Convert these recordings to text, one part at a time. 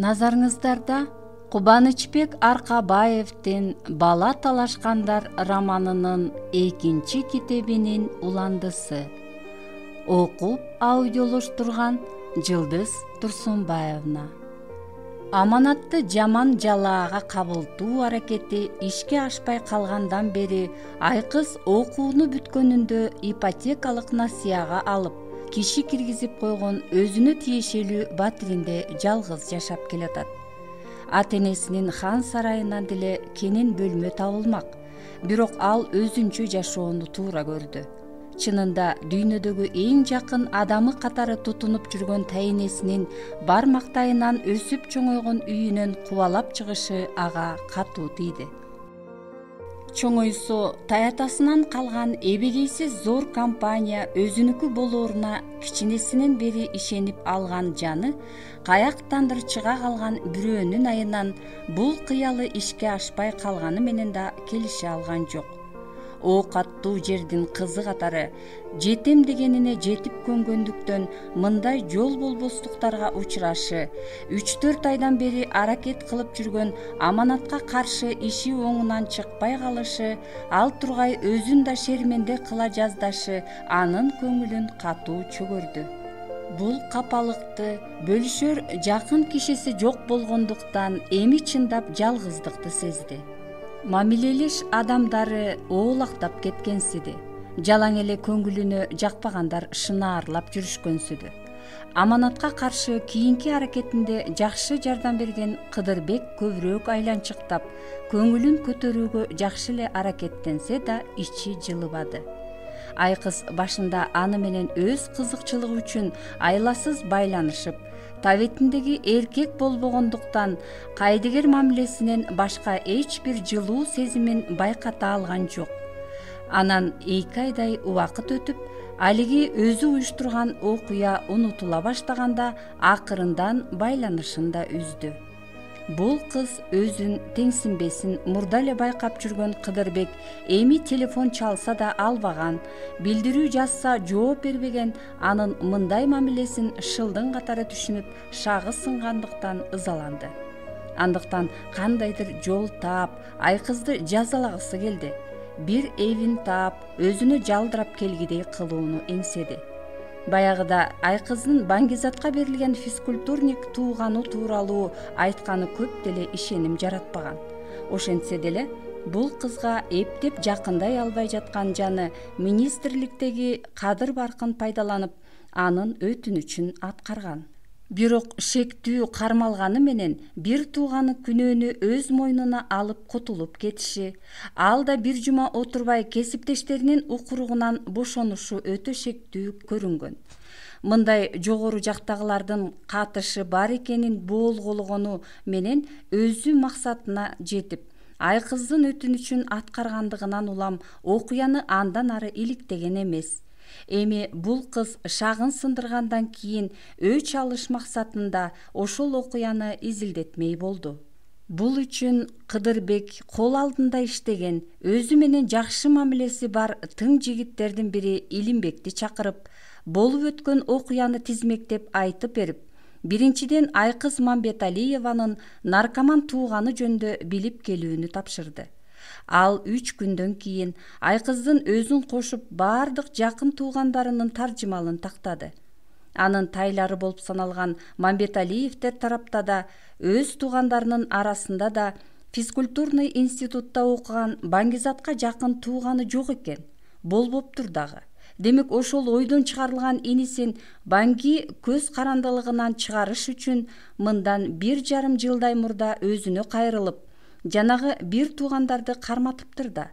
Назарыңыздарда Кубанычбек Аркабаевдин «Бала талашкандар» романынын 2 китебинин уландысы. Окуп аудиолоштурган Жылдыз Турсунбаевна. Аманатты жаман жалаага кабылтуу аракети ишке ашпай калгандан бери Айкыз окууну бүткөнүндө ипотекалык насыяга алып, киши киргизип койгон өзүнө тиешелүү батиринде жалгыз жашап келатат. Ата-энесинин хан сарайынан деле кенен бөлмө табылмак, бирок ал өзүнчө жашоону туура көрдү. Чынында дүйнөдөгү эң жакын адамы катары тутунуп жүргөн тайенесинин бармактайынан өсүп чоңойгон үйүнөн кубалап чыгышы ага катуу тийди. Чоңойсо таятасынан калган эбегейсиз зор компания өзүнүкү болооруна кичинесинен бери ишенип алган жаны каяктандыр чыга калган бирөөнүн айынан бул кыялы ишке ашпай калганы менен да келише алган жок. Ок аттуу жердин кызы катары жетем дегенине жетип көнгөндүктөн мындай жол болбостуктарга учурашы, 3-4 айдан бери аракет кылып жүргөн аманатка каршы иши оңунан чыкпай калышы, ал тургай өзүн да шерменде кыла жаздашы анын көңүлүн катуу чөгөрдү. Бул капалыкты бөлүшөр жакын кишиси жок болгондуктан эми чындап жалгыздыкты сезди. Мамилелеш адамдары оолактап кеткенсиди. Жалаң эле көңүлүнө жакпагандар шынаарлап жүрүшкөнсүдү. Аманатка каршы кийинки аракетинде жакшы жардам берген Кыдырбек көбүрөөк айланчыктап, көңүлүн көтөрүүгө жакшы эле аракеттенсе да ичи жылыбады. Айкыз башында аны менен өз кызыкчылыгы үчүн айласыз байланышып, табетиндеги эркек болбогондуктан кайдыгер мамилесинен башка эч бир жылуу сезимин байката алган жок. Анан 2 айдай убакыт өтүп, алиги өзү уюштурган окуя унутула баштаганда акырындан байланышын да үздү. Бул кыз өзүн теңсинбесин мурда эле байкап жүргөн Кыдырбек эми телефон чалса да албаган, билдирүү жазса жооп бербеген, анын мындай мамилесин шылдың катары түшүнүп, шагы сынгандыктан ызаланды. Андыктан кандайдыр жол таап, Айкызды жазалагысы келди. Бир эбин таап, өзүнө жалдырап келгидей кылууну эңседи. Баягыда Айкыздын Баңгизатка берилген физкультурник тууганы тууралуу айтканы көп деле ишеним жаратпаган. Ошентсе деле бул кызга эптеп жакындай албай жаткан жаны министрликтеги кадыр-баркын пайдаланып, анын өтүнүчүн аткарган. Бирок шектүү кармалганы менен бир тууганы күнөөнү өз мойнуна алып кутулуп кетиши, ал да бир жума отурбай кесиптештеринин укуругунан бошонушу өтө шектүү көрүнгөн. Мындай жогору жактагылардын катышы бар экенин боолгологону менен өзү максатына жетип, Айкыздын өтүнүчүн аткаргандыгынан улам окуяны андан ары иликтеген эмес. Эми бул кыз шагын сындыргандан кийин өч алыш максатында ошол окуяны изилдетмей болду. Бул үчүн Кыдырбек кол алдында иштеген, өзү менен жакшы мамилеси бар тың жигиттердин бири Илимбекти чакырып, болуп өткөн окуяны тизмектеп айтып берип, биринчиден Айкыз Мамбеталиеванын наркоман тууганы жөнүндө билип келүүнү тапшырды. Ал 3 күндөн кийин Айкыздын өзүн кошуп бардык жакын туугандарынын таржымалын тактады. Анын тайлары болуп саналган Мамбеталиевдер тарапта да, өз туугандарынын арасында да физкультурный институтта окуган Баңгизатка жакын тууганы жок экен. Болбоптур дагы. Демек ошол ойдон чыгарылган инисин Баңги көз карандылыгынан чыгарыш үчүн мындан 1,5 жылдай мурда өзүнө кайрылып, жанагы бир туугандарды карматыптыр да.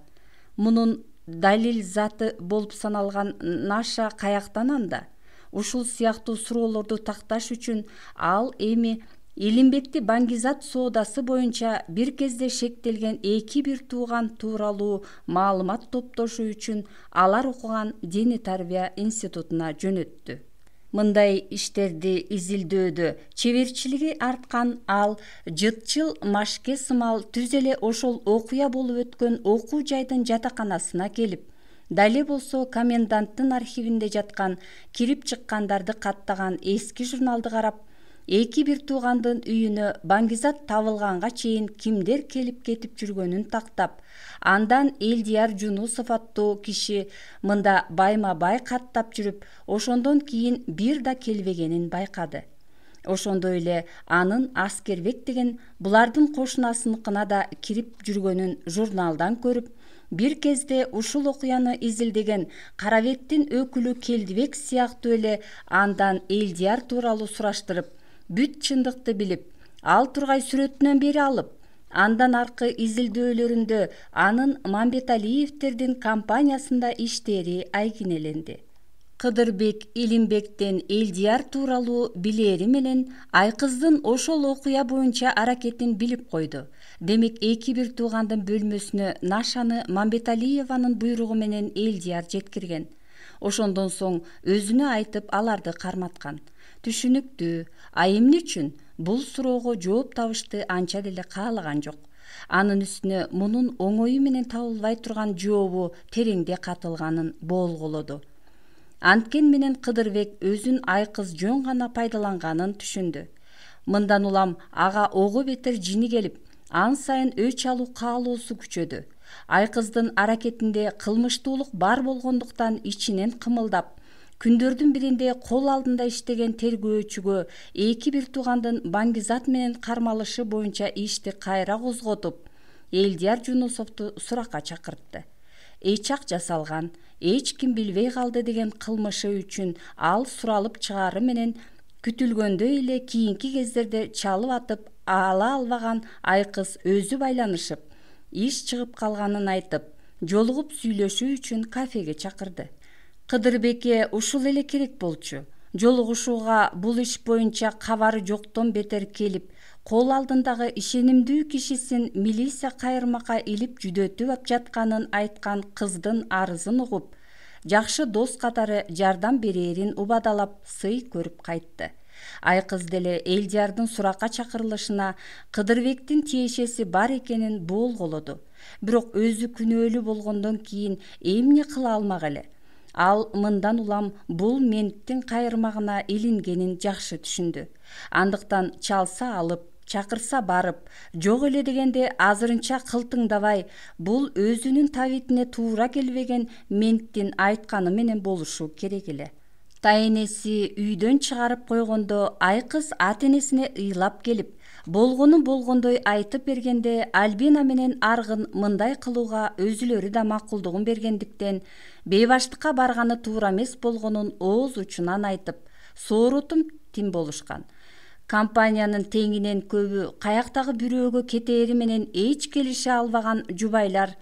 Мунун далил заты болуп саналган Наша каяктан анда? Ушул сыяктуу суроолорду такташ үчүн ал эми Илимбекти Баңгизат соодасы боюнча бир кезде шектелген 2 тууган тууралуу маалымат топтошу үчүн алар окуган Дене тарбия институтуна жөнөттү. Мындай иштерди изилдөөдө чеберчилиги арткан ал жытчыл машке сымал түз эле ошол окуя болуп өткөн окуу жайдын жатаканасына келип, дале болсо коменданттын архивинде жаткан кирип чыккандарды каттаган эски журналды карап, эки бир туугандын үйүнө Баңгизат табылганга чейин кимдер келип кетип жүргөнүн тактап, андан Элдияр Жунусов аттуу киши мында байма бай каттап жүрүп, ошондон кийин бир да келбегенин байкады. Ошондой эле анын Аскербек деген булардын кошунасыныкына да кирип жүргөнүн журналдан көрүп, бир кезде ушул окуяны изилдеген Карабеттин өкүлү Келдибек сыяктуу эле андан Элдияр тууралуу сураштырып, бүт чындыкты билип, ал тургай сүрөтүнөн бери алып, андан аркы изилдөөлөрүндө анын Мамбеталиевтердин компаниясында иштери айкинеленди. Кыдырбек Илимбектен Элдияр тууралуу билери менен Айкыздын ошол окуя боюнча аракетин билип койду. Демек эки бир туугандын бөлмөсүнө Нашаны Мамбеталиеванын буйругу менен Элдияр жеткирген. Ошондон соң өзүнө айтып аларды карматкан. Түшүнүктүү, а эмне үчүн бул суроого жооп табышты анча деле каалаган жок. Анын үстүнө мунун оңою менен табылбай турган жообу тереңде катылганын болгулоду. Анткен менен Кыдырбек өзүн Айкыз жөн гана пайдаланганын түшүндү. Мындан улам ага ого бетер жини келип, ан сайын өч алуу каалоосу күчөдү. Айкыздын аракетинде кылмыштуулук бар болгондуктан ичинен кымылдап, күндөрдүн биринде кол алдында иштеген тергөөчүгө эки бир туугандын Баңгизат менен кармалышы боюнча ишти кайра козготуп, Элдияр Жунусовду суракка чакыртты. Эч ак жасалган, эч ким билбей калды деген кылмышы үчүн ал суралып чыгаары менен күтүлгөндөй эле кийинки кездерде чалып атып ала албаган Айкыз өзү байланышып, иш чыгып калганын айтып, жолугуп сүйлөшүү үчүн кафеге чакырды. Кыдырбекке ушул эле керек болчу. Жолугушууга бул иш боюнча кабары жоктон бетер келип, кол алдындагы ишенимдүү кишисин милиция кайырмакка илип жүдөтүп жатканын айткан кыздын арызын угуп, жакшы дос катары жардам берерин убадалап сый көрүп кайтты. Айкыз деле Элдиярдын суракка чакырылышына Кыдырбектин тиешеси бар экенин болголоду. Бирок өзү күнөөлүү болгондон кийин эмне кыла алмак эле. Ал мындан улам бул менттин кайырмагына илингенин жакшы түшүндү. Андыктан чалса алып, чакырса барып, жок эле дегенде азырынча кылтыңдабай, бул өзүнүн табитине туура келбеген менттин айтканы менен болушу керек эле. Тайенеси үйдөн чыгарып койгондо Айкыз ата-энесине ыйлап келип, болгону болгондой айтып бергенде Альбина менен Аргын мындай кылууга өзүлөрү да макулдугун бергендиктен бейбаштыкка барганы туура эмес болгонун ооз учунан айтып, соорутум тим болушкан. Компаниянын теңинен көбү каяктагы бирөөгө кетери менен эч келише албаган жубайлар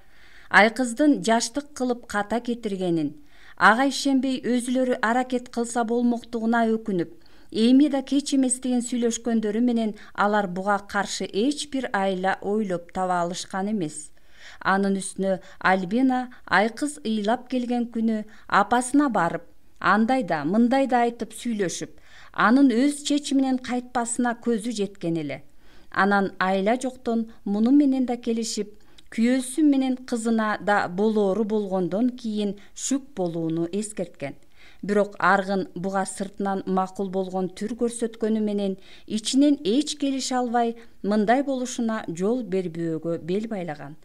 Айкыздын жаштык кылып ката кетиргенин, ага ишенбей өзүлөрү аракет кылса болмоктугуна өкүнүп, эми да кеч эмес деген сүйлөшкөндөрү менен алар буга каршы эч бир айла ойлоп таба алышкан эмес. Анын үстүнө Альбина Айкыз ыйлап келген күнү апасына барып, андай да мындай да айтып сүйлөшүп, анын өз чечиминен кайтпасына көзү жеткен эле. Анан айла жоктон муну менен да келишип, күйөөсү менен кызына да болоору болгондон кийин шүк болууну эскерткен. Бирок Аргын буга сыртынан макул болгон түр көрсөткөнү менен ичинен эч келише албай, мындай болушуна жол бербөөгө бел байлаган.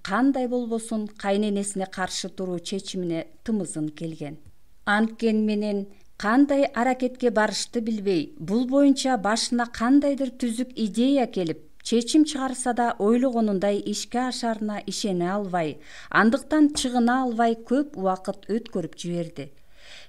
Кандай болбосун кайненесине каршы туруу чечимине тымызын келген. Анткен менен кандай аракетке барышты билбей, бул боюнча башына кандайдыр түзүк идея келип, чечим чыгарса да ойлогонундай ишке ашарына ишене албай, андыктан чыгына албай көп убакыт өткөрүп жиберди.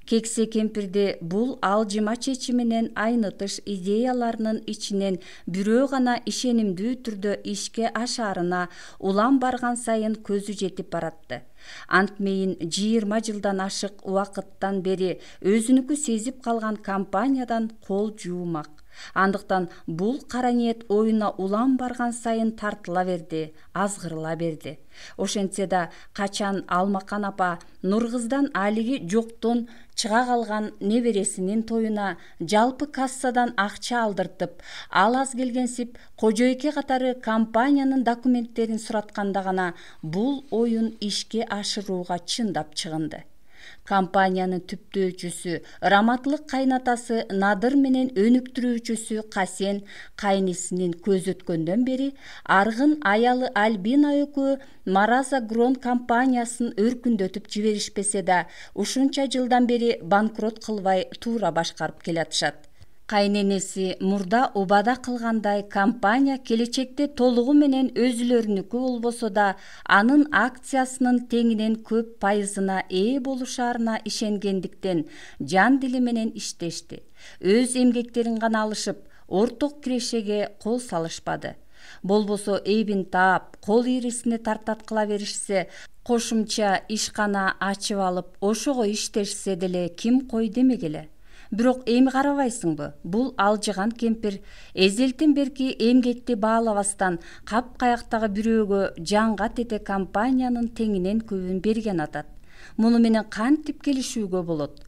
Кексе кемпирди бул алжыма чечиминен айнытыш идеяларынын ичинен бирөө гана ишенимдүү түрдө ишке ашаарына улам барган сайын көзү жетип баратты. Антмейин 20 жылдан ашык убакыттан бери өзүнүкү сезип калган компаниядан кол жуумак. Андыктан бул кара ниет оюна улам барган сайын тартыла берди, азгырыла берди. Ошентсе да качан Алмакан апа Нуркыздан алиги жоктон чыга калган небересинин тоюна жалпы кассадан акча алдыртып, ал аз келгенсип кожойке катары компаниянын документтерин суратканда гана бул оюн ишке ашырууга чындап чыгынды. Компаниянын түптөөчүсү, раматлык кайнатасы Надыр менен өнүктүрүүчүсү Касен кайнисинин көз өткөндөн бери Аргын аялы Альбина экөө Мараза Грон компаниясын өркүндөтүп жиберишпесе да, ушунча жылдан бери банкрот кылбай туура башкарып келатышат. Кайненеси мурда убада кылгандай компания келечекте толугу менен өзүлөрүнүкү болбосо да, анын акциясынын теңинен көп пайызына ээ болушарына ишенгендиктен жан дили менен иштешти. Өз эмгектерин гана алышып, орток кирешеге кол салышпады. Болбосо эбин таап, кол ийрисине тартаткыла беришсе, кошумча ишкана ачып алып, ошого иштешсе деле ким кой демегеле. Бирок эми карабайсыңбы, бул алжыган кемпир эзелтен берки эмгекти баалабастан капкаяктагы бирөөгө жанга тете компаниянын теңинен көбүн берген атат. Муну менен кантип келишүүгө болот?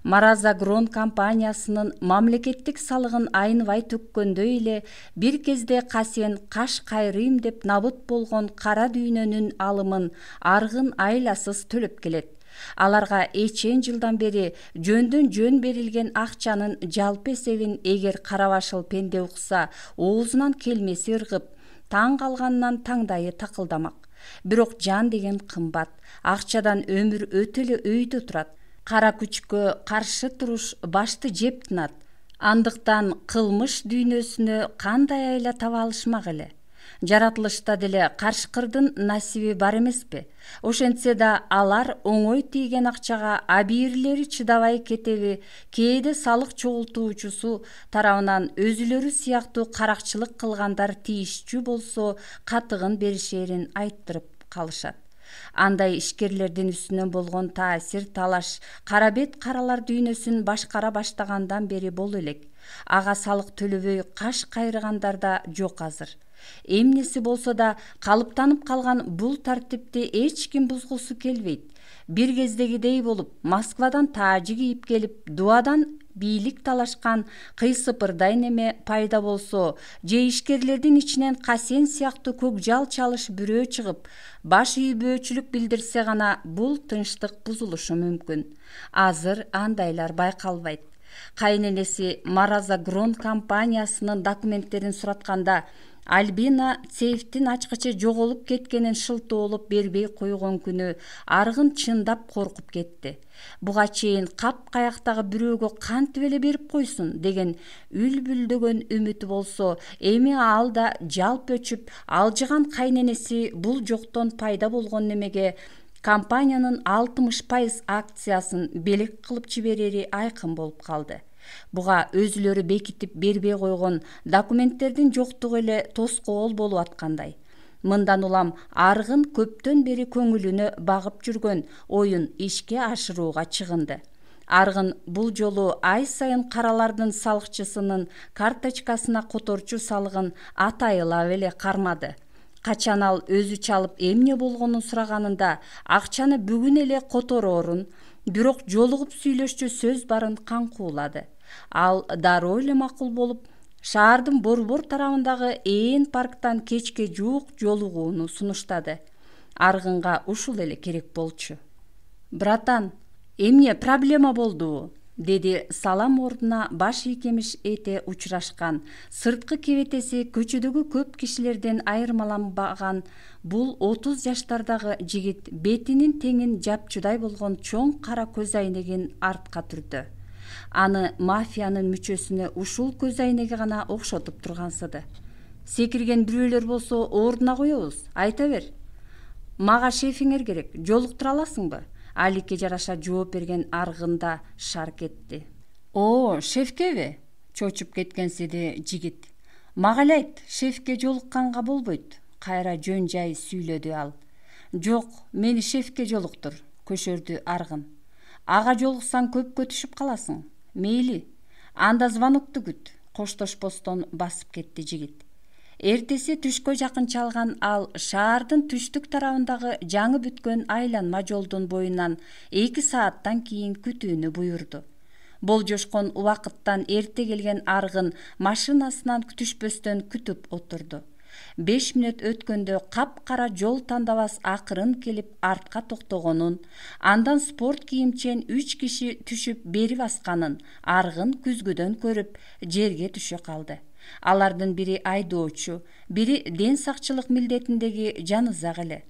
Мараза Грон компаниясынын мамлекеттик салыгын айныбай төккөндөй эле бир кезде Касен каш кайрыйм деп набыт болгон кара дүйнөнүн алымын Аргын айласыз төлөп келет. Аларга эчен жылдан бери жөндөн жөн берилген акчанын жалпы эсебин эгер карабашыл пенде укса, оозунан келмеси ыргып, таң калганынан таңдайы такылдамак. Бирок жан деген кымбат, акчадан өмүр өтө эле өйдө турат. Кара күчкө каршы туруш башты жеп тынат. Андыктан кылмыш дүйнөсүнө кандай айла таба алышмак эле? Жаратылышта деле каршкырдын насиби бар эмеспи? Ошентсе да алар оңой тийген акчага абийирлери чыдабай кетеби, кээде салык чогултуучусу тарабынан өзүлөрү сыяктуу каракчылык кылгандар тийишчү болсо катыгын беришерин айттырып калышат. Андай ишкерлердин үстүнөн болгон таасир талаш кара бет каралар дүйнөсүн башкара баштагандан бери боло элек. Ага салык төлөбөй каш кайрыгандар да жок азыр. Эмнеси болсо да калыптанып калган бул тартипти эч ким бузгусу келбейт. Бир кездегидей болуп, Москвадан таажы кийип келип, дубадан бийлик талашкан кыйсыпырдай неме пайда болсо, же ишкерлердин ичинен Касен сыяктуу көкжал чалыш бирөө чыгып, баш ийбөөчүлүк билдирсе гана бул тынчтык бузулушу мүмкүн. Азыр андайлар байкалбайт. Кайненеси Мараза Грон компаниясынын документтерин суратканда, Альбина сейфтин ачкычы жоголуп кеткенин шылтоолоп бербей койгон күнү Аргын чындап коркуп кетти. Буга чейин капкаяктагы бирөөгө кантип эле берип койсун деген үлбүлдөгөн үмүтү болсо, эми ал да жалп өчүп, алжыган кайненеси бул жоктон пайда болгон немеге компаниянын 60% акциясын белек кылып жиберери айкын болуп калды. Буга өзүлөрү бекитип бербей койгон документтердин жоктугу эле тоскоол болуп аткандай. Мындан улам Аргын көптөн бери көңүлүнө багып жүргөн оюн ишке ашырууга чыгынды. Аргын бул жолу ай сайын каралардын салыкчысынын карточкасына которчу салыгын атайылап эле кармады. Качан ал өзү чалып эмне болгонун сураганында акчаны бүгүн эле котороорун, бирок жолугуп сүйлөшчү сөз барын каңкуулады. Ал дароо эле макул болуп, шаардын борбор тарабындагы Ээн парктан кечке жуук жолугууну сунуштады. Аргынга ушул эле керек болчу. «Братан, эмне проблема болдубу?» деди салам ордуна баш ийкемиш эте учурашкан, сырткы кебетеси көчөдөгү көп кишилерден айырмаланбаган бул 30 жаштардагы жигит бетинин теңин жапчудай болгон чоң кара көз айнегин артка түрдү. Аны мафиянын мүчөсүнө ушул көз айнеги гана окшотуп тургансыды. «Секирген бирөөлөр болсо ордуна коебуз, айта бер. Мага шефиңер керек, жолуктура аласыңбы?» Аликке жараша жооп берген Аргында шарк этти. «О, шефкеби?» чочуп кеткенсиди жигит. «Мага эле айт, шефке жолукканга болбойт», кайра жөн жай сүйлөдү ал. «Жок, мени шефке жолуктур», көшөрдү Аргын. «Ага жолуксаң көпкө түшүп каласың. Мейли, анда звонокту күт», коштошпостон басып кетти жигит. Эртеси түшкө жакын чалган ал шаардын түштүк тарабындагы жаңы бүткөн айланма жолдун боюнан 2 сааттан кийин күтүүнү буйрду. Болжошкон убакыттан эрте келген Аргын машинасынан түшпөстөн күтүп отурду. 5 мүнөт өткөндө капкара жол тандабас акырын келип артка токтогонун, андан спорт кийимчен 3 киши түшүп бери басканын аргын күзгүдөн көрүп жерге түшө калды. Алардын бири айдоочу, бири ден сакчылык милдетиндеги жанызак эле.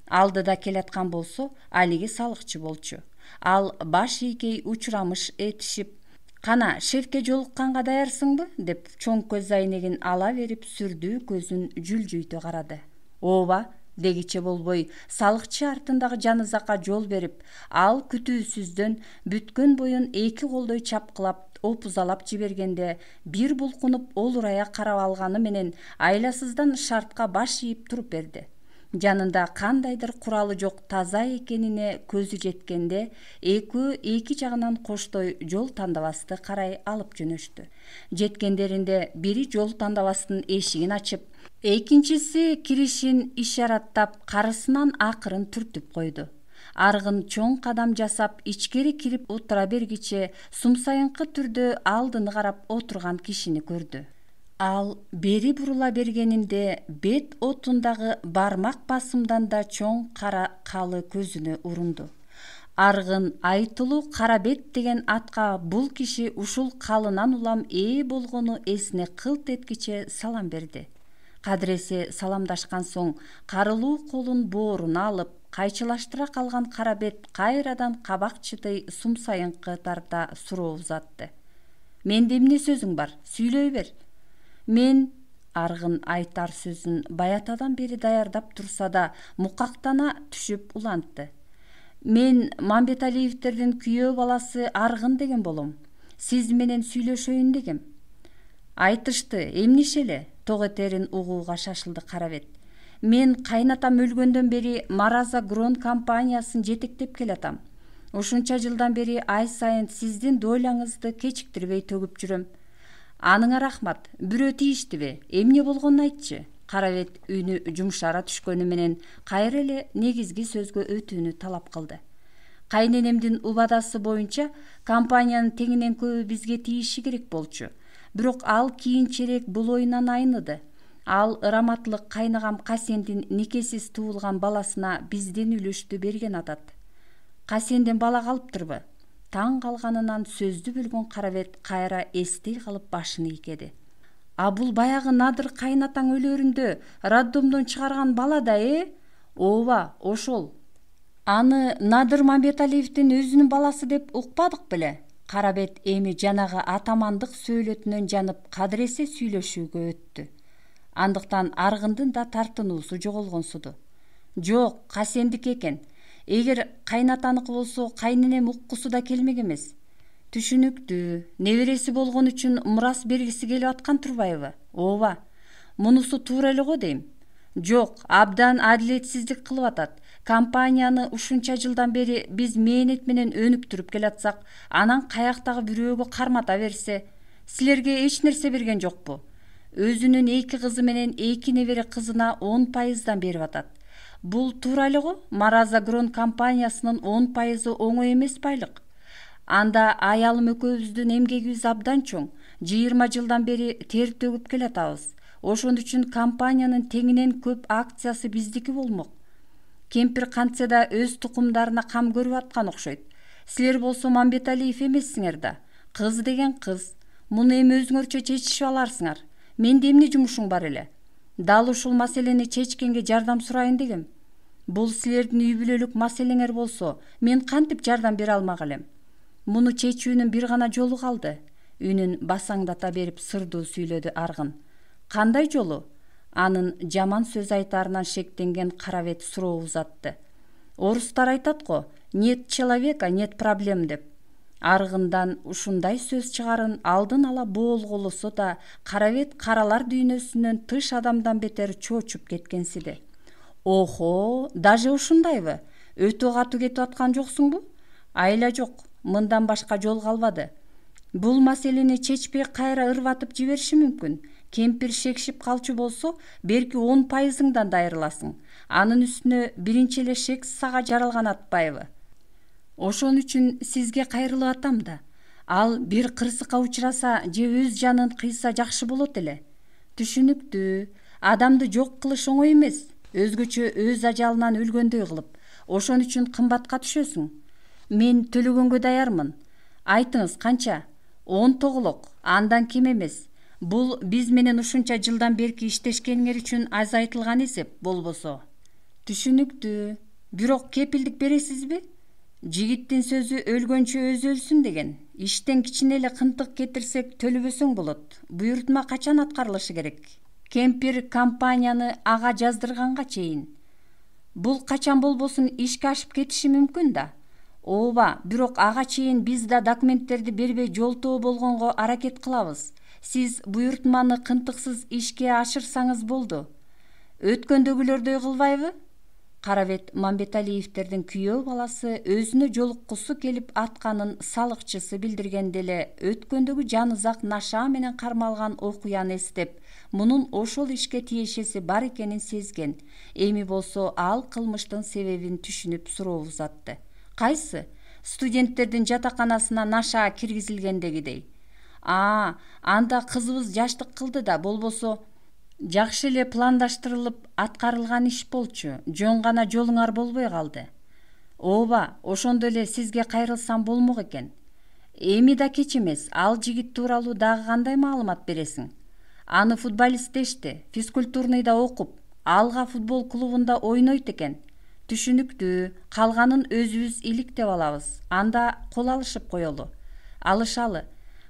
Алдыда келаткан болсо, алиги салыкчы болчу. Ал баш ийкей учурамыш этишип, «Кана, шефке жолукканга даярсыңбы?» деп чоң көз айнегин ала берип сүрдүү көзүн жүлжүйтө карады. «Ооба» дегиче болбой, салыкчы артындагы жанызакка жол берип, ал күтүүсүздөн бүткөн боюн 2 колдой чапкылап, опузалап жибергенде бир булкунуп олурая карап алганы менен айласыздан шартка баш ийип туруп берди. Жанында кандайдыр куралы жок таза экенине көзү жеткенде, экөө эки жагынан коштой жол тандабасты карай алып жөнөштү. Жеткендеринде бири жол тандабастын эшигин ачып, экинчиси киришин ишараттап, карысынан акырын түртүп койду. Аргын чоң кадам жасап, ичкери кирип отура бергиче сумсайынкы түрдө алдыны карап отурган кишини көрдү. Ал бери бурула бергенинде бет отундагы бармак басымдан да чоң кара калы көзүнө урунду. Аргын айтылуу Карабет деген атка бул киши ушул калынан улам ээ болгону эсине кылт эткиче салам берди. Кадыресе саламдашкан соң карылуу колун бооруна алып, кайчылаштыра калган Карабет кайрадан кабак чытай сумсайынкы тарта суроо узатты. «Менде эмне сөзүң бар? Сүйлөй бер». «Мен...» Аргын айтар сөзүн баятадан бери даярдап турса да мукактана түшүп улантты. «Мен Мамбеталиевтердин күйөө баласы Аргын деген болом. Сиз менен сүйлөшөйүн дегем». «Айтышты, эмнеше эле?» Тогетерин угууга шашылды Карабет. «Мен кайнатам өлгөндөн бери Мараза Грон компаниясын жетектеп келатам. Ушунча жылдан бери ай сайын сиздин дойлаңызды кечиктирбей төгүп жүрөм». «Аныңа рахмат. Бирөө тийиштиби? Эмне болгонун айтчы?» Карабет үнү жумшара түшкөнү менен кайра эле негизги сөзгө өтүүнү талап кылды. «Кайненемдин убадасы боюнча компаниянын теңинен көбү бизге тийиши керек болчу. Бирок ал кийинчерээк бул оюнан айныды. Ал ыраматтылык кайнагам Касендин никесиз туулган баласына биздин үлүштү берген атат». «Касенден бала калыптырбы?» Таң калганынан сөздү бөлгөн Карабет кайра эстей калып башын ийкеди. «А бул баягы Надыр кайнатаң өлөрүндө роддомдон чыгарган бала да, «Ооба, ошол. Аны Надыр Мамбеталиевдин өзүнүн баласы деп укпадык беле?» Карабет эми жанагы атамандык сөөлөтүнөн жанып кадыресе сүйлөшүүгө өттү. Андыктан Аргындын да тартынуусу жоголгонсуду. «Жок, Касендики экен. Эгер кайнатаныкы болсо, кайненем уккусу да келмек эмес». «Түшүнүктүү. Небереси болгон үчүн мурас бергиси келип аткан турбайбы?» «Ооба. Мунусу туура эле го дейм». «Жок, абдан адилетсиздик кылып атат. Компанияны ушунча жылдан бери биз мээнет менен өнүктүрүп келатсак, анан каяктагы бирөөгө кармата берсе, силерге эч нерсе берген жокпу? Өзүнүн 2 кызы менен 2 небере кызына 10% берип атат. Бул туура эле го. Мараза Грон компаниясынын 10% оңой эмес байлык. Анда аялым экөөбүздүн эмгегибиз абдан чоң. 20 жылдан бери тер төгүп келатабыз. Ошон үчүн компаниянын теңинен көп акциясы биздики болмок. Кемпир кантсе да өз тукумдарына кам көрүп аткан окшойт. Силер болсо Мамбеталиев эмессиңер да. Кыз деген кыз. Муну эми өзүңөрчө чечишип аларсыңар. Менде эмне жумушуң бар эле? Дал ушул маселени чечкенге жардам сурайын дегем. Бул силердин үй бүлөлүк маселеңер болсо, мен кантип жардам бере алмак элем? Муну чечүүнүн бир гана жолу калды. Үнүн басаңдата берип сырдуу сүйлөдү Аргын. «Кандай жолу?» Анын жаман сөз айтаарынан шектенген Карабет суроо узатты. «Орустар айтат го, нет человека, нет проблем деп». Аргындан ушундай сөз чыгарын алдын ала боолголосо да, Карабет каралар дүйнөсүнөн тыш адамдан бетер чоочуп кеткенсиди. «Охо, даже ушундайбы? Өтө катуу кетип аткан жоксуңбу?» «Айла жок, мындан башка жол калбады. Бул маселени чечпей кайра ырватып жибериши мүмкүн. Кемпир шекшип калчу болсо, берки 10%-дан да айрыласың. Анын үстүнө биринчи эле шек сага жаралган атпайбы? Ошон үчүн сизге кайрылып атам да. Ал бир кырсыкка учураса же өз жанын кыйса жакшы болот эле». «Түшүнүктүү. Адамды жок кылыш оңой эмес. Өзгөчө өз ажалынан өлгөндөй кылып. Ошон үчүн кымбатка түшөсүң. Мен төлөгөнгө даярмын. Айтыңыз канча? 10 тоголок, андан кем эмес. Бул биз менен ушунча жылдан берки иштешкениңер үчүн азайтылган эсеп болбосо. Түшүнүктүү. Бирок кепилдик бересизби? Жигиттин сөзү өлгөнчө өзү өлсүн деген. Иштен кичине эле кынтык кетирсек төлөбөсөң болот. Буйрутма качан аткарылышы керек? Кемпир компанияны ага жаздырганга чейин. Бул качан болбосун ишке ашып кетиши мүмкүн да. Ооба, бирок ага чейин биз да документтерди бербей жолтоо болгонго аракет кылабыз. Сиз буйрутманы кынтыксыз ишке ашырсаңыз болду. Өткөндөгүлөрдөй кылбайбы? Карабет Мамбеталиевтердин күйөө баласы өзүнө жолуккусу келип атканын салыкчысы билдиргенде эле өткөндөгү жанызак наша менен кармалган окуяны эстеп, мунун ошол ишке тиешеси бар экенин сезген. Эми болсо ал кылмыштын себебин түшүнүп суроо узатты. Кайсы? Студенттердин жатаканасына наша киргизилгендегидей. Анда кызыбыз жаштык кылды да, болбосо жакшы эле пландаштырылып аткарылган иш болчу. Жөн гана жолуңар болбой калды. Ооба, ошондо эле сизге кайрылсам болмок экен. Эми да кеч эмес, ал жигит тууралуу дагы кандай маалымат бересиң? Аны футболист дешти, физкультурныйда окуп, Алга футбол клубунда ойнойт экен. Түшүнүктүү, калганын өзүбүз иликтеп алабыз. Анда кол алышып коелу. Алышалы.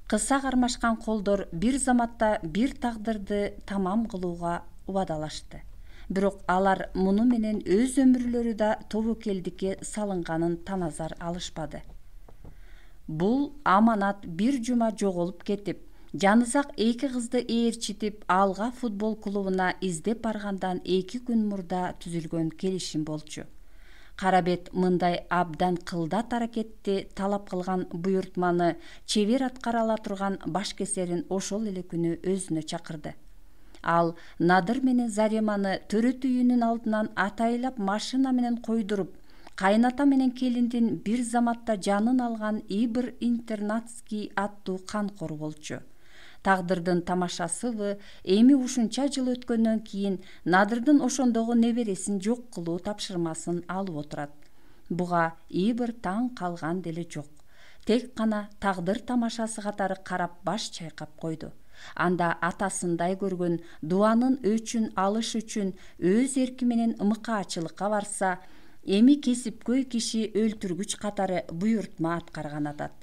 Кыса кармашкан колдор бир заматта бир тагдырды тамам кылууга убадалашты. Бирок алар муну менен өз өмүрлөрү да тобокелдикке салынганын таназар алышпады. Бул аманат бир жума жоголуп кетип, жанызак 2 кызды ээрчитип Алга футбол клубуна издеп баргандан 2 күн мурда түзүлгөн келишим болчу. Карабет мындай абдан кылдат аракетти талап кылган буйрутманы чебер аткара ала турган башкесерин ошол эле күнү өзүнө чакырды. Ал Надыр менен Зареманы төрөт үйүнүн алдынан атайлап машина менен койдуруп, кайната менен келиндин бир заматта жанын алган Ибр Интернатский аттуу канкор болчу. Тагдырдын тамашасыбы, эми ушунча жыл өткөндөн кийин Надырдын ошондогу небересин жок кылуу тапшырмасын алып отурат. Буга Ибр таң калган деле жок. Тек гана тагдыр тамашасы катары карап баш чайкап койду. Анда атасындай көргөн Дуанын өчүн алыш үчүн өз эрки менен ымыкаачылыкка барса, эми кесипкөй киши өлтүргүч катары буйрутма аткарган атат.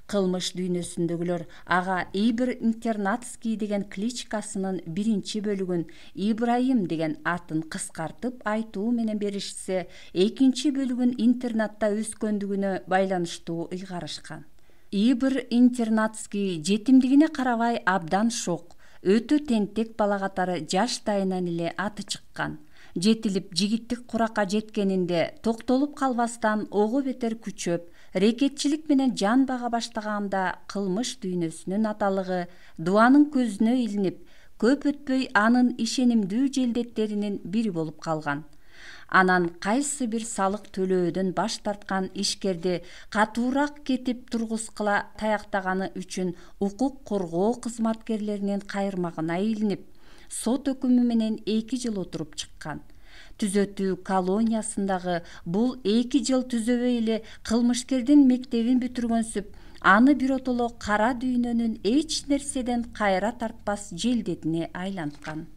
Кылмыш дүйнөсүндөгүлөр ага Ибр Интернатский деген кличкасынын биринчи бөлүгүн Ибраим деген атын кыскартып айтуу менен беришсе, экинчи бөлүгүн интернатта өскөндүгүнө байланыштуу ыйгарышкан. Ибр Интернатский жетимдигине карабай абдан шок, өтө тентек бала катары жаштайынан эле аты чыккан. Жетилип жигиттик куракка жеткенинде токтолуп калбастан ого бетер күчөп, рекетчилик менен жан бага баштаганда кылмыш дүйнөсүнүн аталыгы Дуанын көзүнө илинип, көп өтпөй анын ишенимдүү желдеттеринин бири болуп калган. Анан кайсы бир салык төлөөдөн баш тарткан ишкерди катуураак кетип тургузгула таяктаганы үчүн укук коргоо кызматкерлеринин кайырмагына илинип, сот өкүмү менен 2 жыл отуруп чыккан. Түзөтүү колониясындагы бул 2 жыл түзөбөй эле кылмышкердин мектебин бүтүргөнсүп, аны биротоло кара дүйнөнүн эч нерседен кайра тартпас желдетине айланткан.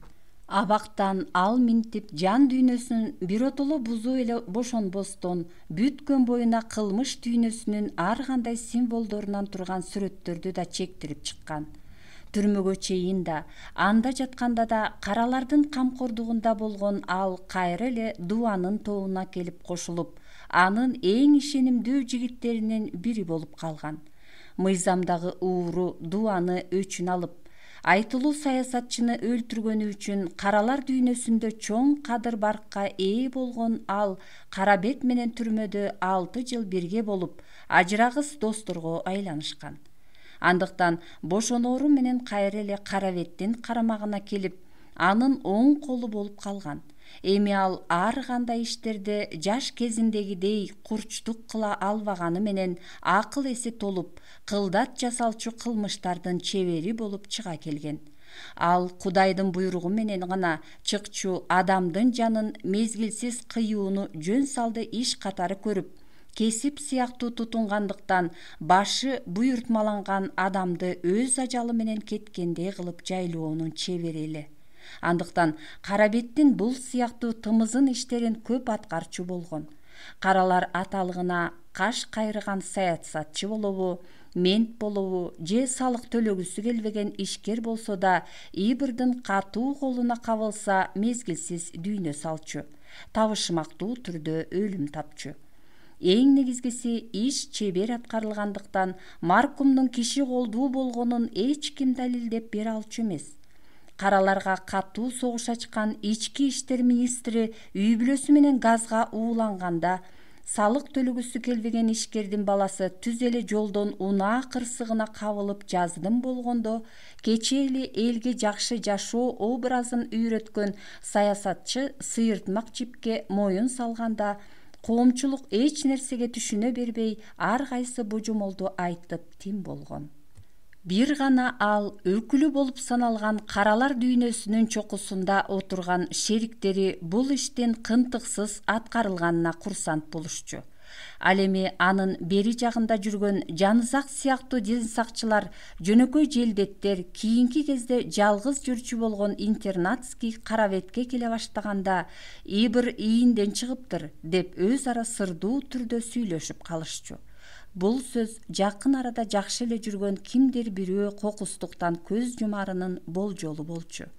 Абактан ал минтип жан дүйнөсүн биротоло бузуу эле бошонбостон бүткөн боюна кылмыш дүйнөсүнүн ар кандай символдорунан турган сүрөттөрдү да чектирип чыккан. Түрмөгө чейин да, анда жатканда да каралардын камкордугунда болгон ал кайра эле Дуанын тобуна келип кошулуп, анын эң ишенимдүү жигиттеринин бири болуп калган. Мыйзамдагы ууру Дуаны өчүн алып, айтылуу саясатчыны өлтүргөнү үчүн каралар дүйнөсүндө чоң кадыр баркка ээ болгон ал Карабет менен түрмөдө 6 жыл бирге болуп, ажырагыс досторго айланышкан. Андыктан бошоноору менен кайра эле Карабеттин карамагына келип, анын оң колу болуп калган. Эми ал ар кандай иштерде жаш кезиндегидей курчтук кыла албаганы менен акыл эси толуп, кылдат жасалчу кылмыштардын чебери болуп чыга келген. Ал Кудайдын буйругу менен гана чыкчу адамдын жанын мезгилсиз кыюуну жөн салды иш катары көрүп, кесип сыяктуу тутунгандыктан башы буйртмаланган адамды өз ажалы менен кеткендей кылып жайлоонун чебери эле. Андыктан Карабеттин бул сыяктуу тымызын иштерин көп аткарчу болгон. Каралар аталыгына каш кайрыган саясатчы болобу, мент болобу же салык төлөгүсү келбеген ишкер болсо да ИБРдин катуу колуна кабылса мезгилсиз дүйнө салчу, табышмактуу түрдө өлүм тапчу. Эң негизгиси иш чебер аткарылгандыктан маркумдун киши колдуу болгонун эч ким далилдеп бере алчу эмес. Караларга катуу согуш ачкан ички иштер министри үй бүлөсү менен газга ууланганда салык төлөгүсү келбеген ишкердин баласы түз эле жолдон унаа кырсыгына кабылып жаздым болгондо кечээ эле элге жакшы жашоо образын үйрөткөн саясатчы сыйыртмак жипке моюн салганда коомчулук эч нерсеге түшүнө бербей ар кайсы божомолду айтып тим болгон. Бир гана ал өкүлү болуп саналган каралар дүйнөсүнүн чокусунда отурган шериктери бул иштин кынтыксыз аткарылганына курсант болушчу. Ал эми анын бери жагында жүргөн Жанызак сыяктуу ден сакчылар, жөнөкөй желдеттер кийинки кезде жалгыз жүрчү болгон интернатский Карабетке келе баштаганда ИБР ийинден чыгыптыр деп өз ара сырдуу түрдө сүйлөшүп калышчу. Бул сөз жакын арада жакшы эле жүргөн кимдир бирөө кокустуктан көз жумарынын болжолу болчу.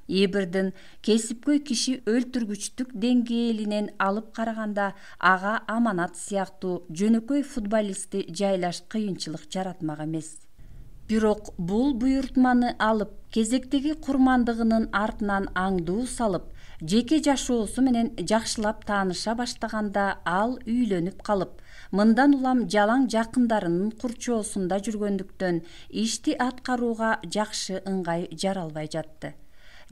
ИБРдин кесипкөй киши өлтүргүчтүк деңгээлинен алып караганда ага Аманат сыяктуу жөнөкөй футболистти жайлаш кыйынчылык жаратмак эмес. Бирок бул буйртманы алып, кезектеги курмандыгынын артынан аңдуу салып, жеке жашоосу менен жакшылап тааныша баштаганда ал үйлөнүп калып, мындан улам жалаң жакындарынын курчоосунда жүргөндүктөн ишти аткарууга жакшы ыңгай жаралбай жатты.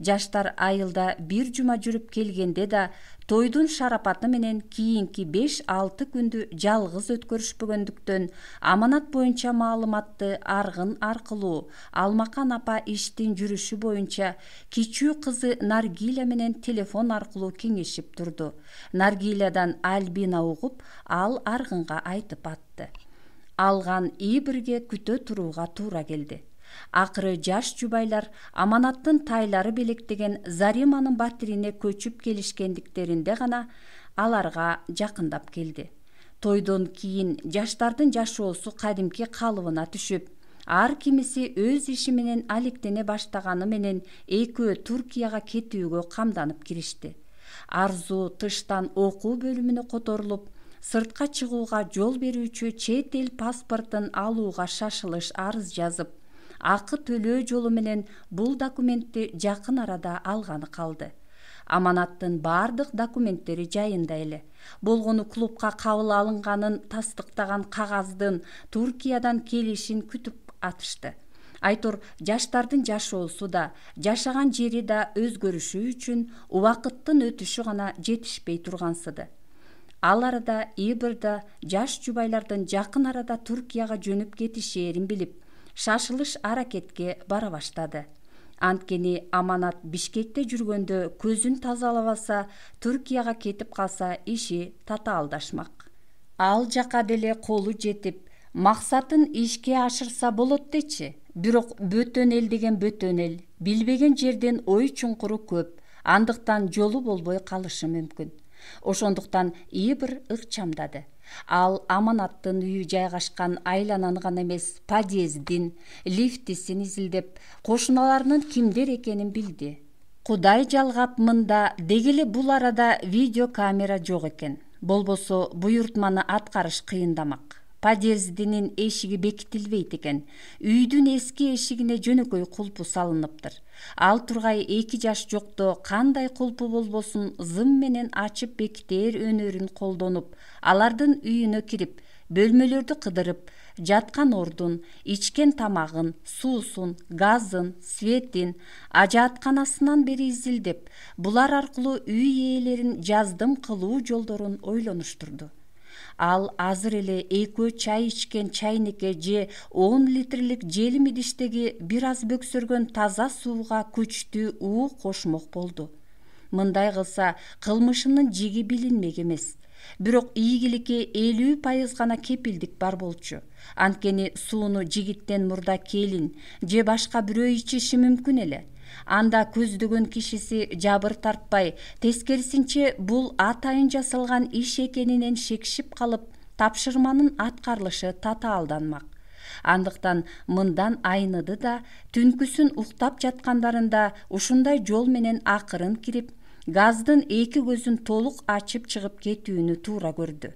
Жаштар айылда бир жума жүрүп келгенде да тойдун шарапаты менен кийинки 5-6 күндү жалгыз өткөрүшпөгөндүктөн Аманат боюнча маалыматты Аргын аркылуу Алмакан апа иштин жүрүшү боюнча кичүү кызы Наргиля менен телефон аркылуу кеңешип турду. Наргилядан Альбина угуп, ал Аргынга айтып атты. Алган ИБРге күтө турууга туура келди. Акыры жаш жубайлар Аманаттын тайлары белектеген Зариманын батирине көчүп келишкендиктеринде гана аларга жакындап келди. Тойдон кийин жаштардын жашоосу кадимки калыбына түшүп, ар кимиси өз иши менен алектене баштаганы менен экөө Туркияга кетүүгө камданып киришти. Арзу тыштан окуу бөлүмүнө которулуп, сыртка чыгууга жол берүүчү чет эл паспортун алууга шашылыш арыз жазып, акы төлөө жолу менен бул документти жакын арада алганы калды. Аманаттын бардык документтери жайында эле. Болгону клубка кабыл алынганын тастыктаган кагаздын Туркиядан келишин күтүп атышты. Айтор жаштардын жашоосу да, жашаган жери да өзгөрүшү үчүн убакыттын өтүшү гана жетишпей тургансыды. Ал арада ИБРда жаш жубайлардын жакын арада Туркияга жөнүп кетишээрин билип, шашылыш аракетке бара баштады. Анткени Аманат Бишкекте жүргөндө көзүн тазалабаса, Туркияга кетип калса иши татаалдашмак. Ал жака деле колу жетип, максатын ишке ашырса болот дечи. Бирок бөтөн эл деген бөтөн эл, билбеген жерден ой чуңкуру көп, андыктан жолу болбой калышы мүмкүн. Ошондуктан ИБР ыкчамдады. Ал Аманаттын үйү жайгашкан айлананы гана эмес, подъездин, лифтисин изилдеп, кошуналарынын кимдер экенин билди. Кудай жалгап мында дегеле бул арада видеокамера жок экен. Болбосо буйртманы аткарыш кыйындамак. Подъездинин эшиги бекитилбейт экен. Үйдүн эски эшигине жөнөкөй кулпу салыныптыр. Ал тургай 2 жаш жокто кандай кулпу болбосун зым менен ачып бекитээр өнөрүн колдонуп, алардын үйүнө кирип, бөлмөлөрдү кыдырып, жаткан ордун, ичкен тамагын, суусун, газын, светин, ажаатканасынан бери изилдеп, булар аркылуу үй ээлерин жаздым кылуу жолдорун ойлонуштурду. Ал азыр эле экөө чай ичкен чайнекке же 10 литрлик желим идиштеги бир аз бөксөргөн таза сууга күчтүү уу кошмок болду. Мындай кылса кылмышынын жиги билинмек эмес. Бирок ийгиликке 50% гана кепилдик бар болчу. Анткени сууну жигиттен мурда келин же башка бирөө ичиши мүмкүн эле. Анда көздөгөн кишиси жабыр тартпай, тескерисинче бул атайын жасалган иш экенинен шекшип калып, тапшырманын аткарылышы татаалданмак. Андыктан мындан айныды да түнкүсүн уктап жаткандарында ушундай жол менен акырын кирип, газдын эки көзүн толук ачып чыгып кетүүнү туура көрдү.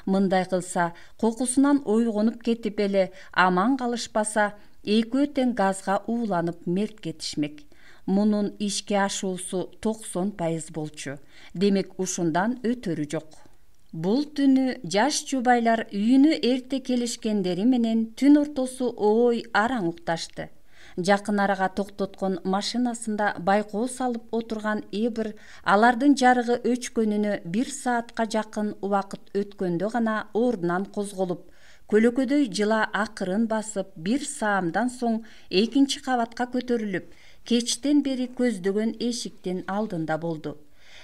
Мындай кылса кокусунан ойгонуп кетип эле аман калышпаса, экөө тең газга ууланып мерт кетишмек. Мунун ишке ашуусу 90% болчу. Демек ушундан өтөрү жок. Бул түнү жаш жубайлар үйүнө эрте келишкендери менен түн ортосу ой араң укташты. Жакын арага токтоткон машинасында байкоо салып отурган Эбир алардын жарыгы өчкөнүнө 1 саатка жакын убакыт өткөндө гана ордунан козголуп, көлөкөдөй жыла акырын басып, 1 саамдан соң 2-нчи кабатка көтөрүлүп, кечтен бери көздөгөн эшиктин алдында болду.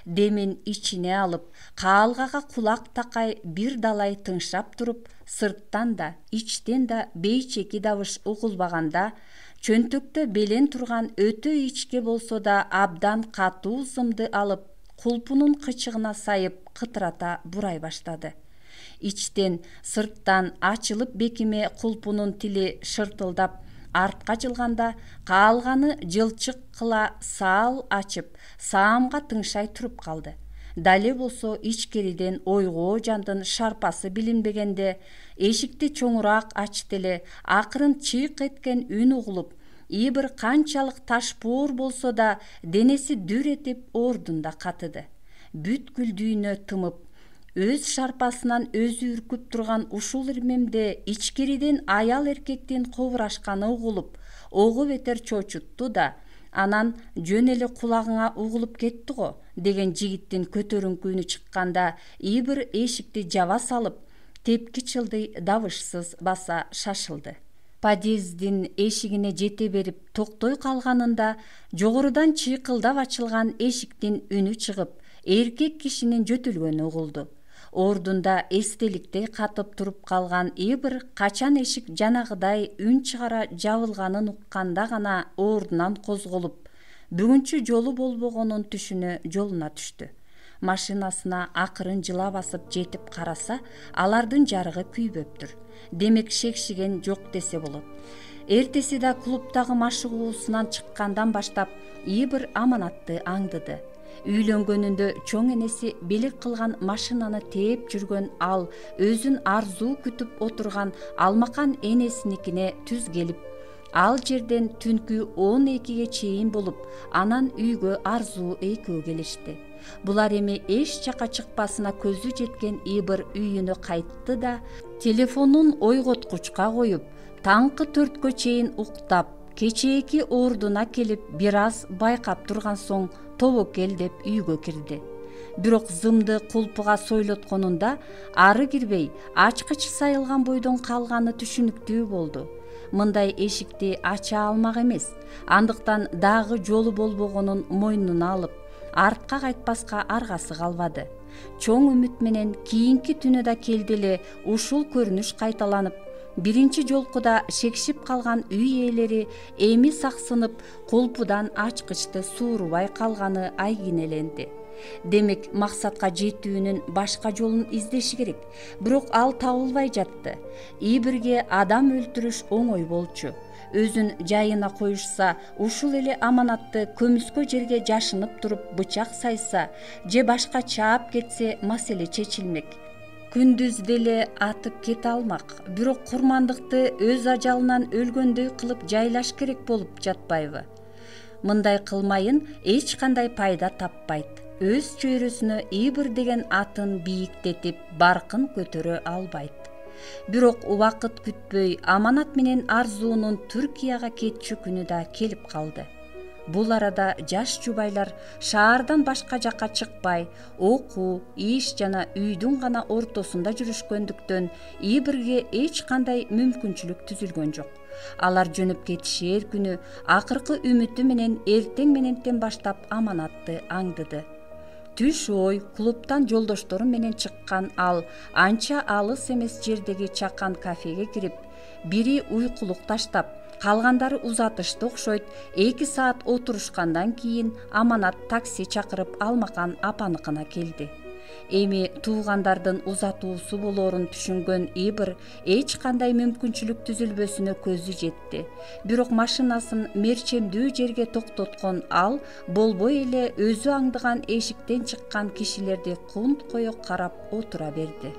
Демин ичине алып, каалгага кулак такай бир далай тыңшап туруп, сырттан да, ичтен да бейчеки добуш угулбаганда, чөнтөктө белен турган өтө ичке болсо да абдан катуу зымды алып, кулпунун кычыгына сайып, кытырата бурай баштады. Ичтен, сырттан ачылып бекиме кулпунун тили шыртылдап, артка жылганда каалганы жылчык кыла саал ачып, саамга тыңшай туруп калды. Дале болсо ичкериден ойгоо жандын шарпасы билинбегенде, эшикти чоңураак ачты эле, акырын чыйк эткен үн угулуп, Эбир канчалык ташпоор болсо да денеси дүр этип ордунда катыды. Бүткүл дүйнө тымып, өз шарпасынан өзү үркүп турган ушул ирмемде ичкериден аял эркектин кобурашканы угулуп, ого бетер чочутту да, анан жөн эле кулагыңа угулуп кетти го деген жигиттин көтөрүңкү үнү чыкканда, Эбир эшикти жаба салып, тепки чылдый добушсуз баса шашылды. Подъездин эшигине жете берип токтой калганында жогорудан чыйкылдап ачылган эшиктин үнү чыгып, эркек кишинин жөтүлгөнү угулду. Ордунда эстеликтей катып туруп калган Эбир качан эшик жанагыдай үн чыгара жабылганын укканда гана ордунан козголуп, бүгүнчү жолу болбогонун түшүнө жолуна түштү. Машинасына акырын жыла басып жетип караса, алардын жарыгы күйбөптүр. Демек шекшиген жок десе болот. Эртеси да клубтагы машыгуусунан чыккандан баштап Эбир аманатты аңдыды. Үйлөнгөнүндө чоң энеси белек кылган машинаны тээп жүргөн ал өзүн арзуу күтүп отурган алмакан энесиникине түз келип, ал жерден түнкү 12ге чейин болуп, анан үйгө арзуу экөө келишти. Булар эми эч жака чыкпасына көзү жеткен Эбир үйүнө кайтты да, телефонун ойготкучка коюп, таңкы 4кө чейин уктап, кечээки ордуна келип бир аз байкап турган соң тобокел деп үйгө кирди. Бирок зымды кулпуга сойлотконунда ары кирбей, ачкыч сайылган бойдон калганы түшүнүктүү болду. Мындай эшикти ача алмак эмес, андыктан дагы жолу болбогонун мойнуна алып, артка кайтпаска аргасы калбады. Чоң үмүт менен кийинки түнү да келди эле ушул көрүнүш кайталанып, биринчи жолкуда шекшип калган үй ээлери эми саксынып, кулпудан ачкычты суурубай калганы айгинеленди. Демек, максатка жетүүнүн башка жолун издеши керек. Бирок ал табылбай жатты. Эбирге адам өлтүрүш оңой болчу. Өзүн жайына коюшса, ушул эле аманатты көмүскө жерге жашынып туруп бычак сайса, же башка чаап кетсе, маселе чечилмек. Күндүз деле атып кете алмак, бирок курмандыкты өз ажалынан өлгөндөй кылып жайлаш керек болуп жатпайбы? Мындай кылмайын эч кандай пайда таппайт. Өз чөйрөсүнө Эбир деген атын бийиктетип, баркын көтөрө албайт. Бирок убакыт күтпөй Аманат менен Арзуунун Түркияга кетчү күнү да келип калды. Бул арада жаш жубайлар шаардан башка жакка чыкпай, окуу, иш жана үйдүн гана ортосунда жүрүшкөндүктөн ИБРге эч кандай мүмкүнчүлүк түзүлгөн жок. Алар жөнөп кетишээр күнү акыркы үмүтү менен эртең мененден баштап аманатты аңдыды. Түш ой клубтан жолдоштору менен чыккан ал анча алыс эмес жердеги чакан кафеге кирип, бири уйкулук таштап, калгандары узатышты окшойт. 2 саат отурушкандан кийин аманат такси чакырып Алмакан апаныкына келди. Эми туугандардын узатуусу болоорун түшүнгөн ИБР эч кандай мүмкүнчүлүк түзүлбөсүнө көзү жетти. Бирок машинасын мерчемдүү жерге токтоткон ал болбой эле өзү аңдыган эшиктен чыккан кишилерди кунт коё карап отура берди.